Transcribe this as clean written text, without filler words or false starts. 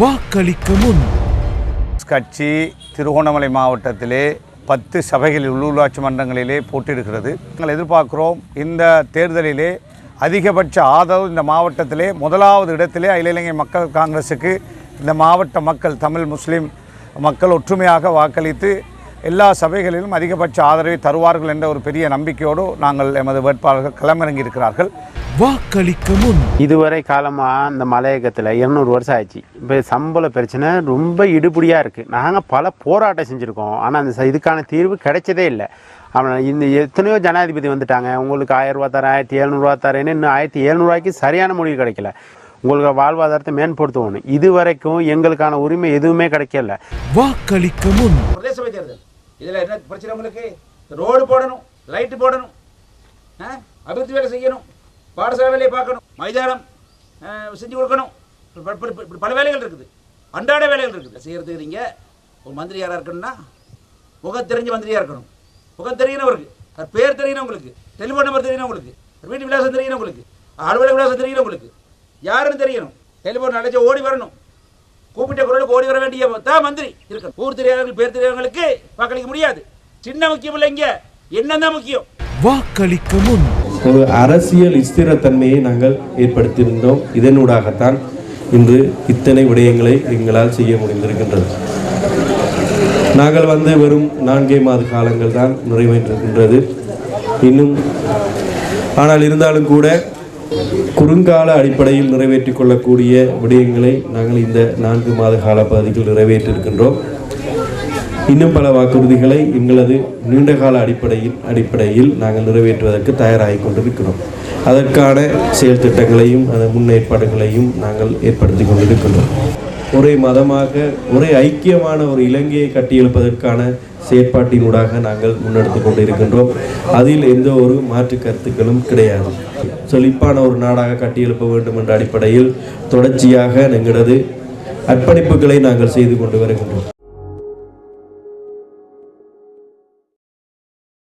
வாக்களிக்க முன் கட்சி திருகோணமலை மாவட்டத்திலே 10 சபைகளில் உள்ளூராட்சி மன்றங்களிலே போட்டியிடுகிறது. நாங்கள் எதிர்பார்க்கிறோம் இந்த தேர்தலிலே அதிகபட்ச ஆதரவு இந்த மாவட்டத்திலே முதலாவது இடத்திலே அகில இலங்கை மக்கள் காங்கிரஸுக்கு இந்த மாவட்ட மக்கள் தமிழ் முஸ்லீம் மக்கள் ஒற்றுமையாக வாக்களித்து எல்லா சபைகளிலும் அதிகபட்ச ஆதரவை தருவார்கள் என்ற ஒரு பெரிய நம்பிக்கையோடு நாங்கள் எமது வேட்பாளர்கள் களமிறங்கி இருக்கிறார்கள். வாக்களிக்க முன் இதுவரை காலமாக அந்த மலையகத்தில் 200 வருஷம் ஆயிடுச்சு. இப்போ சம்பள பிரச்சனை ரொம்ப இடுபடியாக இருக்குது. நாங்கள் பல போராட்டம் செஞ்சுருக்கோம், ஆனால் அந்த இதுக்கான தீர்வு கிடைச்சதே இல்லை. அவன் இந்த எத்தனையோ ஜனாதிபதி வந்துட்டாங்க, உங்களுக்கு 1000 ரூபா தரேன் 1700 ரூபா தரேன்னு, இன்னும் 1700 ரூபாய்க்கு சரியான முடிவு கிடைக்கல. உங்களுக்கு வாழ்வாதாரத்தை மேம்படுத்தணும். இது வரைக்கும் எங்களுக்கான உரிமை எதுவுமே கிடைக்கல. வாக்களிக்க முன் பிரதேச சபை தேர்தல் இதில் என்ன பிரச்சனை? உங்களுக்கு ரோடு போடணும், லைட்டு போடணும், அபிவிருத்தி வேலை செய்யணும், பாடசாலை வேலையை பார்க்கணும், மைதானம் செஞ்சு கொடுக்கணும், பல வேலைகள் இருக்குது, அன்றாட வேலைகள் இருக்குது. செய்யறதுக்கு நீங்கள் ஒரு மந்திரி யாராக இருக்கணும்னா முகம் தெரிஞ்ச மந்திரியாக இருக்கணும். முகம் தெரியணும் அவருக்கு, பேர் தெரியணும் உங்களுக்கு, டெலிஃபோன் நம்பர் தெரியணும் உங்களுக்கு, வீட்டு விலாசம் தெரியணும் உங்களுக்கு, அலுவலக விலாசம் தெரியணும் உங்களுக்கு, யாருன்னு தெரியணும். டெலிஃபோன் அழைச்சி ஓடி வரணும், கூப்பிட்ட குரலுக்கு ஓடி வர வேண்டிய தான் மந்திரி இருக்கணும். ஊர் தெரியாதவர்கள் பேர் தெரியாதவங்களுக்கு வாக்களிக்க முடியாது. சின்ன முக்கியம் இல்லை, இங்கே என்னதான் முக்கியம். வாக்களிக்க முன் ஒரு அரசியல் ஸ்திரத்தன்மையை நாங்கள் ஏற்படுத்தியிருந்தோம். இதனூடாகத்தான் இன்று இத்தனை விடயங்களை எங்களால் செய்ய முடிந்திருக்கின்றது. நாங்கள் வெறும் 4 மாத காலங்கள் தான் நிறைவேற்றிருக்கின்றது இன்னும். ஆனால் இருந்தாலும் கூட குறுங்கால அடிப்படையில் நிறைவேற்றிக் கொள்ளக்கூடிய விடயங்களை நாங்கள் இந்த 4 மாத கால பகுதியில் நிறைவேற்றிருக்கின்றோம். இன்னும் பல வாக்குறுதிகளை எங்களது நீண்டகால அடிப்படையில் நாங்கள் நிறைவேற்றுவதற்கு தயாராகி கொண்டிருக்கிறோம். அதற்கான செயல் திட்டங்களையும் அதன் முன்னேற்பாடுகளையும் நாங்கள் ஏற்படுத்தி கொண்டிருக்கின்றோம். ஒரே மதமாக ஒரே ஐக்கியமான ஒரு இலங்கையை கட்டியெழுப்பதற்கான செயற்பாட்டினூடாக நாங்கள் முன்னெடுத்து கொண்டிருக்கின்றோம். அதில் எந்த ஒரு மாற்று கருத்துக்களும் கிடையாது. செழிப்பான ஒரு நாடாக கட்டியெழுப்ப வேண்டும் என்ற அடிப்படையில் தொடர்ச்சியாக எங்களது அர்ப்பணிப்புகளை நாங்கள் செய்து கொண்டு வருகின்றோம்.